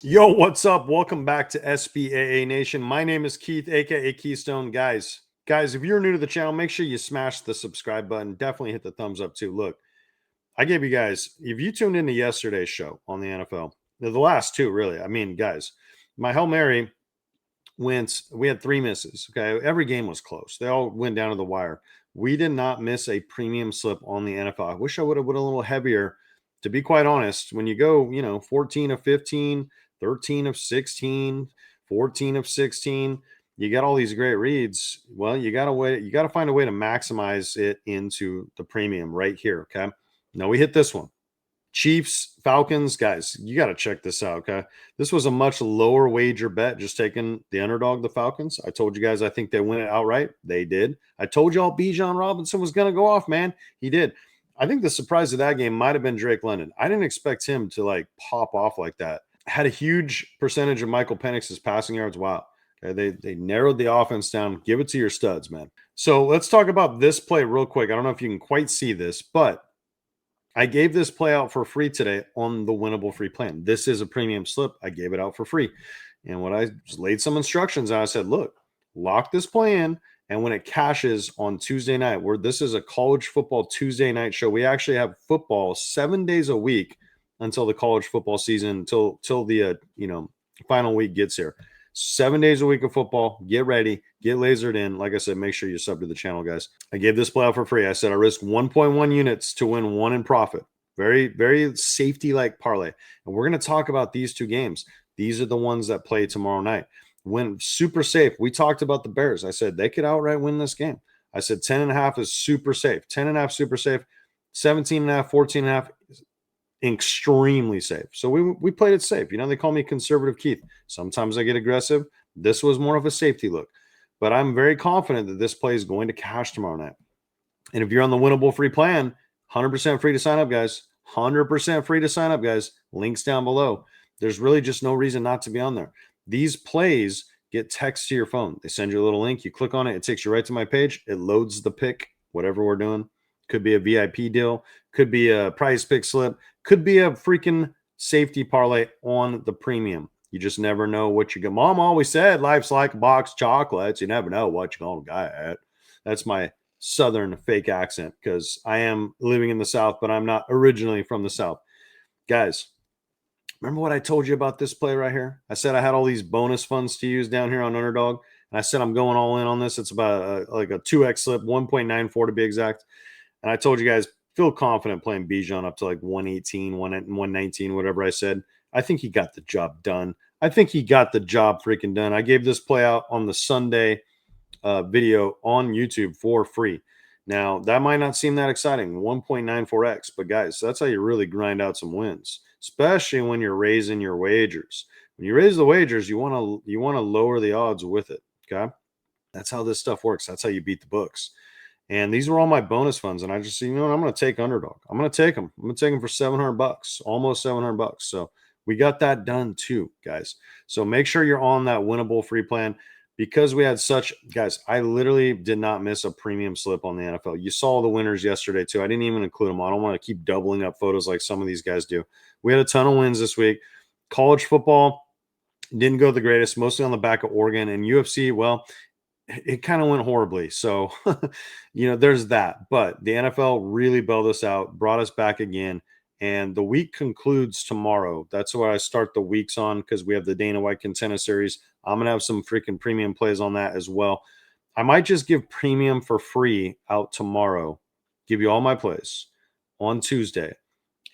Yo, what's up? Welcome back to SBAA Nation. My name is Keith, aka Keystone. Guys, if you're new to the channel, make sure you smash the subscribe button. Definitely hit the thumbs up too. Look, I gave you guys, if you tuned into yesterday's show on the NFL, the last two, really. I mean, guys, my Hail Mary went, we had three misses. Okay. Every game was close. They all went down to the wire. We did not miss a premium slip on the NFL. I wish I would have went a little heavier. To be quite honest, when you go, 14 of 15, 13 of 16, 14 of 16, you got all these great reads. Well, you got to find a way to maximize it into the premium right here. Okay. Now we hit this one. Chiefs, Falcons, guys, you got to check this out. Okay. This was a much lower wager bet, just taking the underdog, the Falcons. I told you guys I think they win it outright. They did. I told y'all Bijan Robinson was going to go off, man. He did. I think the surprise of that game might have been Drake London. I didn't expect him to like pop off like that. Had a huge percentage of Michael Penix's passing yards. Wow. Okay, they narrowed the offense down. Give it to your studs, man. So let's talk about this play real quick. I don't know if you can quite see this, but I gave this play out for free today on the winnable free plan. This is a premium slip. I gave it out for free. And what I just laid some instructions out, I said, look, lock this play in. And when it cashes on Tuesday night, where this is a college football Tuesday night show, we actually have football 7 days a week until the college football season, till the final week gets here. 7 days a week of football. Get ready, get lasered in. Like I said, make sure you sub to the channel, guys. I gave this play out for free. I said I risk 1.1 units to win one in profit. Very, very safety like parlay. And we're going to talk about these two games. These are the ones that play tomorrow night. When super safe, we talked about the Bears. I said they could outright win this game. I said 10.5 is super safe. 10.5 super safe. 17.5, 14.5 extremely safe. So we played it safe. They call me conservative Keith. Sometimes I get aggressive. This was more of a safety look. But I'm very confident that this play is going to cash tomorrow night. And if you're on the winnable free plan, 100% free to sign up, guys. 100% free to sign up, guys. Links down below. There's really just no reason not to be on there. These plays get text to your phone. They send you a little link. You click on it. It takes you right to my page. It loads the pick, whatever we're doing. Could be a VIP deal. Could be a prize pick slip. Could be a freaking safety parlay on the premium. You just never know what you get. Mom always said life's like a box of chocolates. You never know what you're going to get. That's my Southern fake accent because I am living in the South, but I'm not originally from the South. Guys, remember what I told you about this play right here? I said I had all these bonus funds to use down here on Underdog. And I said I'm going all in on this. It's about like a 2x slip, 1.94 to be exact. And I told you guys, feel confident playing Bijan up to like 118, 119, whatever I said. I think he got the job done. I think he got the job freaking done. I gave this play out on the Sunday video on YouTube for free. Now, that might not seem that exciting, 1.94x, but guys, that's how you really grind out some wins, especially when you're raising your wagers. When you raise the wagers, you want to lower the odds with it, okay? That's how this stuff works. That's how you beat the books. And these were all my bonus funds. And I just, I'm going to take Underdog. I'm going to take them. I'm going to take them for $700, almost $700. So we got that done too, guys. So make sure you're on that winnable free plan because we had such, guys, I literally did not miss a premium slip on the NFL. You saw the winners yesterday too. I didn't even include them. I don't want to keep doubling up photos like some of these guys do. We had a ton of wins this week. College football didn't go the greatest, mostly on the back of Oregon. And UFC, well, it kind of went horribly. So, there's that. But the NFL really bailed us out, brought us back again. And the week concludes tomorrow. That's where I start the weeks on because we have the Dana White Contender Series. I'm going to have some freaking premium plays on that as well. I might just give premium for free out tomorrow, give you all my plays on Tuesday.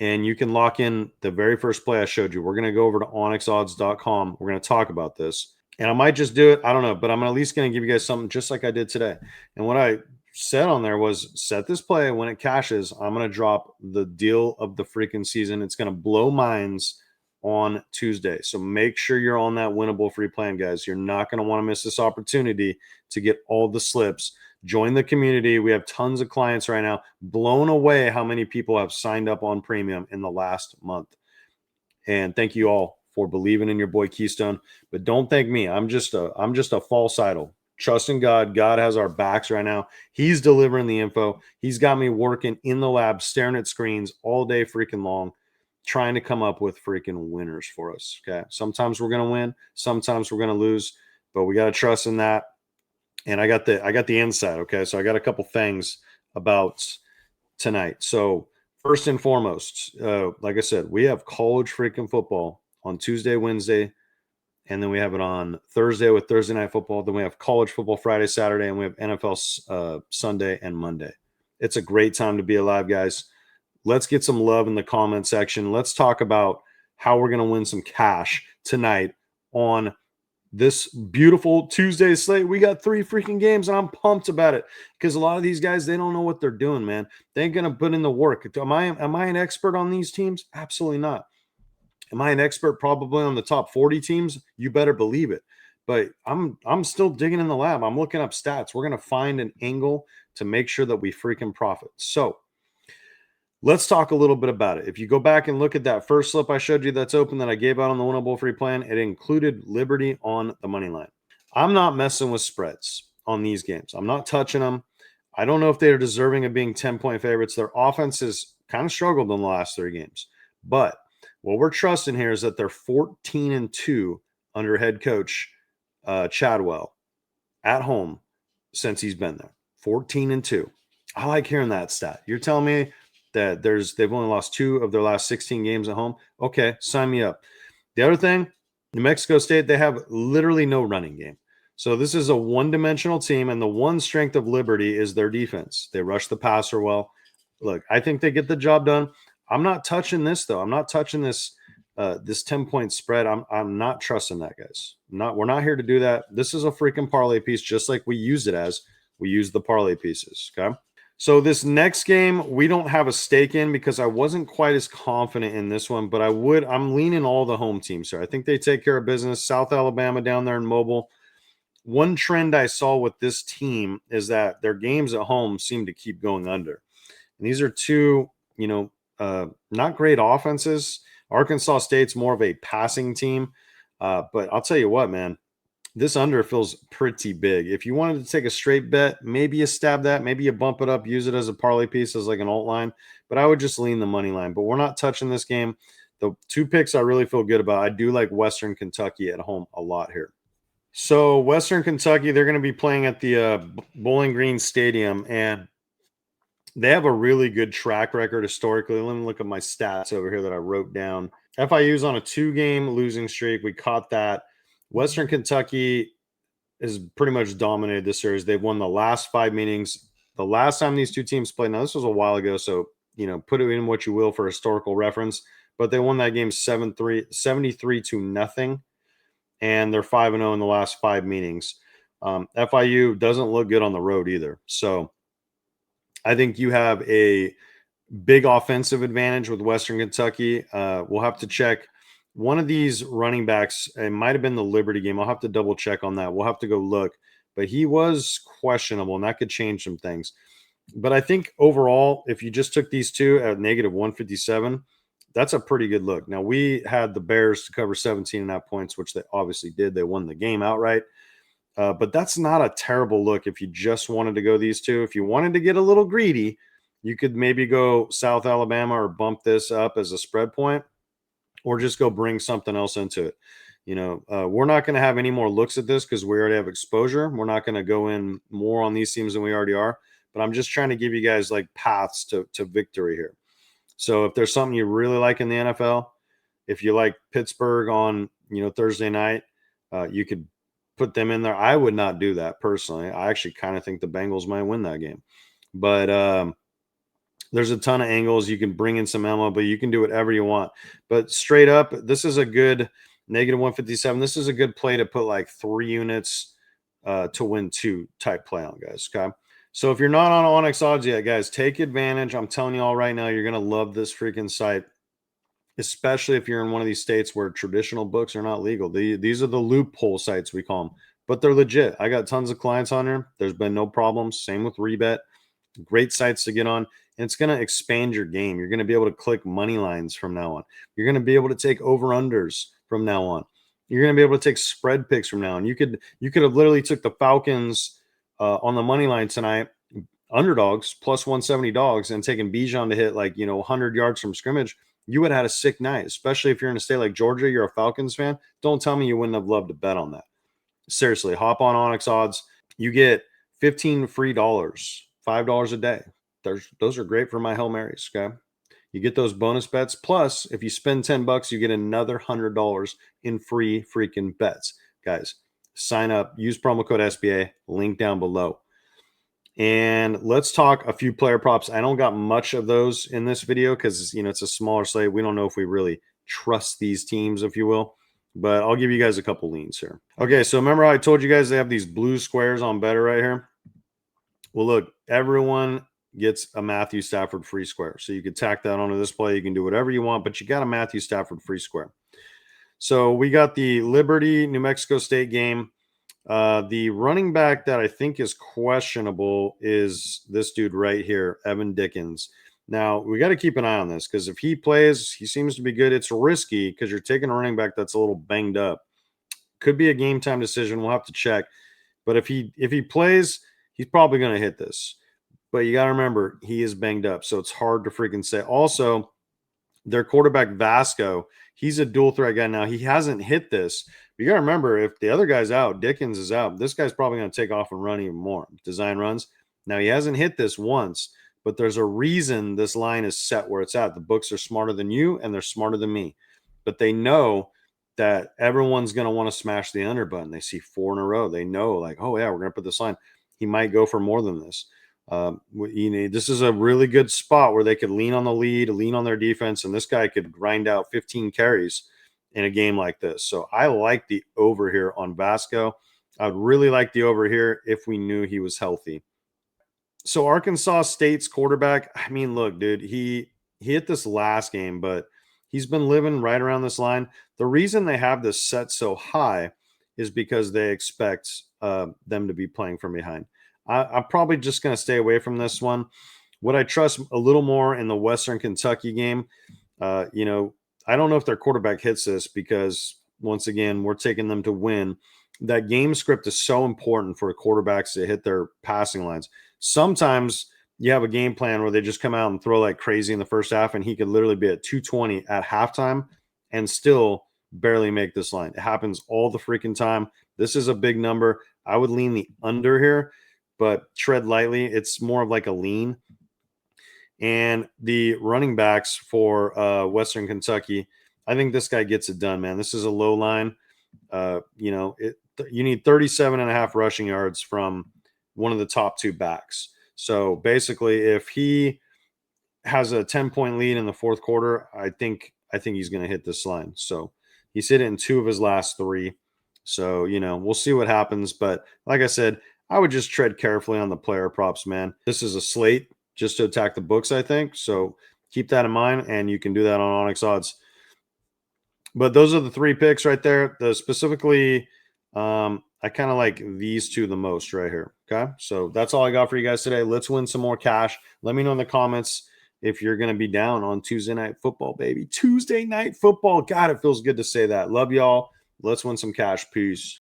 And you can lock in the very first play I showed you. We're going to go over to onyxodds.com. We're going to talk about this. And I might just do it. I don't know, but I'm at least going to give you guys something just like I did today. And what I said on there was set this play. When it cashes, I'm going to drop the deal of the freaking season. It's going to blow minds on Tuesday. So make sure you're on that winnable free plan, guys. You're not going to want to miss this opportunity to get all the slips. Join the community. We have tons of clients right now. Blown away how many people have signed up on premium in the last month. And thank you all for believing in your boy Keystone. But don't thank me. I'm just a false idol. Trust in God. God has our backs right now. He's delivering the info. He's got me working in the lab, staring at screens all day freaking long. trying to come up with freaking winners for us. Okay. Sometimes we're going to win, sometimes we're going to lose, but we got to trust in that. And I got the insight. Okay. So I got a couple things about tonight. So first and foremost, like I said, we have college freaking football on Tuesday, Wednesday, and then we have it on Thursday with Thursday night football. Then we have college football Friday, Saturday, and we have NFL Sunday and Monday. It's a great time to be alive, guys. Let's get some love in the comment section. Let's talk about how we're going to win some cash tonight on this beautiful Tuesday slate. We got 3 freaking games, and I'm pumped about it because a lot of these guys, they don't know what they're doing, man. They ain't going to put in the work. Am I an expert on these teams? Absolutely not. Am I an expert probably on the top 40 teams? You better believe it. But I'm still digging in the lab. I'm looking up stats. We're going to find an angle to make sure that we freaking profit. So let's talk a little bit about it. If you go back and look at that first slip I showed you that's open that I gave out on the winnable free plan, it included Liberty on the money line. I'm not messing with spreads on these games. I'm not touching them. I don't know if they are deserving of being 10-point favorites. Their offense has kind of struggled in the last 3 games. But what we're trusting here is that they're 14-2 under head coach Chadwell at home since he's been there. 14-2. I like hearing that stat. You're telling me that they've only lost 2 of their last 16 games at home. Okay, sign me up. The other thing, New Mexico State, they have literally no running game. So this is a one-dimensional team, and the one strength of Liberty is their defense. They rush the passer well. Look, I think they get the job done. I'm not touching this, though. I'm not touching this 10-point spread. I'm not trusting that, guys. We're not here to do that. This is a freaking parlay piece, just like we used it as. We use the parlay pieces, okay? So this next game, we don't have a stake in because I wasn't quite as confident in this one, but I'm leaning all the home teams here. I think they take care of business. South Alabama down there in Mobile. One trend I saw with this team is that their games at home seem to keep going under. And these are 2, not great offenses. Arkansas State's more of a passing team. But I'll tell you what, man. This under feels pretty big. If you wanted to take a straight bet, maybe you stab that. Maybe you bump it up, use it as a parlay piece, as like an alt line. But I would just lean the money line. But we're not touching this game. The 2 picks I really feel good about. I do like Western Kentucky at home a lot here. So Western Kentucky, they're going to be playing at the Bowling Green Stadium. And they have a really good track record historically. Let me look at my stats over here that I wrote down. FIU's on a 2-game losing streak. We caught that. Western Kentucky has pretty much dominated this series. They've won the last 5 meetings. The last time these 2 teams played, now this was a while ago, so put it in what you will for historical reference. But they won that game 73-0, and they're 5-0 in the last 5 meetings. FIU doesn't look good on the road either. So I think you have a big offensive advantage with Western Kentucky. We'll have to check. One of these running backs, it might have been the Liberty game. I'll have to double check on that. We'll have to go look. But he was questionable, and that could change some things. But I think overall, if you just took these 2 at negative 157, that's a pretty good look. Now, we had the Bears to cover 17.5 points, which they obviously did. They won the game outright. But that's not a terrible look if you just wanted to go these 2. If you wanted to get a little greedy, you could maybe go South Alabama or bump this up as a spread point, or just go bring something else into it. We're not going to have any more looks at this because we already have exposure. We're not going to go in more on these teams than we already are. But I'm just trying to give you guys like paths to victory here. So if there's something you really like in the NFL, if you like Pittsburgh on Thursday night, you could put them in there. I would not do that personally. I actually kind of think the Bengals might win that game. But there's a ton of angles. You can bring in some ammo, but you can do whatever you want. But straight up, this is a good negative 157. This is a good play to put like 3 units to win 2 type play on, guys. Okay. So if you're not on Onyx Odds yet, guys, take advantage. I'm telling you all right now, you're going to love this freaking site, especially if you're in one of these states where traditional books are not legal. These are the loophole sites, we call them, but they're legit. I got tons of clients on here. There's been no problems. Same with Rebet. Great sites to get on. And it's going to expand your game. You're going to be able to click money lines from now on. You're going to be able to take over-unders from now on. You're going to be able to take spread picks from now on. You could have literally took the Falcons on the money line tonight, underdogs, plus 170 dogs, and taken Bijan to hit 100 yards from scrimmage. you would have had a sick night, especially if you're in a state like Georgia, you're a Falcons fan. Don't tell me you wouldn't have loved to bet on that. Seriously, hop on Onyx Odds. You get 15 free dollars, $5 a day. Those are great for my Hail Marys. Okay. You get those bonus bets. Plus, if you spend 10 bucks, you get another $100 in free freaking bets. Guys, sign up, use promo code SBA, link down below. And let's talk a few player props. I don't got much of those in this video because, it's a smaller slate. We don't know if we really trust these teams, if you will, but I'll give you guys a couple leans here. Okay, so remember how I told you guys they have these blue squares on Better right here? Well, look, everyone gets a Matthew Stafford free square. So you could tack that onto this play. You can do whatever you want, but you got a Matthew Stafford free square. So we got the Liberty, New Mexico State game. The running back that I think is questionable is this dude right here, Evan Dickens. Now, we got to keep an eye on this because if he plays, he seems to be good. It's risky because you're taking a running back that's a little banged up. Could be a game time decision. We'll have to check. But if he plays, he's probably going to hit this. But you got to remember, he is banged up, so it's hard to freaking say. Also, their quarterback, Vasco, he's a dual threat guy now. He hasn't hit this. But you got to remember, if the other guy's out, Dickens is out, this guy's probably going to take off and run even more. Design runs. Now, he hasn't hit this once, but there's a reason this line is set where it's at. The books are smarter than you, and they're smarter than me. But they know that everyone's going to want to smash the under button. They see 4 in a row. They know, like, oh, yeah, we're going to put this line. He might go for more than this. This is a really good spot where they could lean on the lead, lean on their defense, and this guy could grind out 15 carries in a game like this. So I like the over here on Vasco. I'd really like the over here if we knew he was healthy. So Arkansas State's quarterback, I mean, look, dude, he hit this last game, but he's been living right around this line. The reason they have this set so high is because they expect them to be playing from behind. I'm probably just going to stay away from this one. Would I trust a little more in the Western Kentucky game? I don't know if their quarterback hits this because, once again, we're taking them to win. That game script is so important for quarterbacks to hit their passing lines. Sometimes you have a game plan where they just come out and throw like crazy in the first half, and he could literally be at 220 at halftime and still barely make this line. It happens all the freaking time. This is a big number. I would lean the under here, but tread lightly. It's more of like a lean. And the running backs for Western Kentucky, I think this guy gets it done, man. This is a low line. You need 37.5 rushing yards from one of the top 2 backs. So basically, if he has a 10-point lead in the fourth quarter, I think he's going to hit this line. So he's hit it in 2 of his last 3. So, we'll see what happens. But like I said, I would just tread carefully on the player props, man. This is a slate just to attack the books, I think. So keep that in mind, and you can do that on Onyx Odds. But those are the 3 picks right there. Specifically, I kind of like these 2 the most right here. Okay, so that's all I got for you guys today. Let's win some more cash. Let me know in the comments if you're going to be down on Tuesday Night Football, baby. Tuesday Night Football. God, it feels good to say that. Love y'all. Let's win some cash. Peace.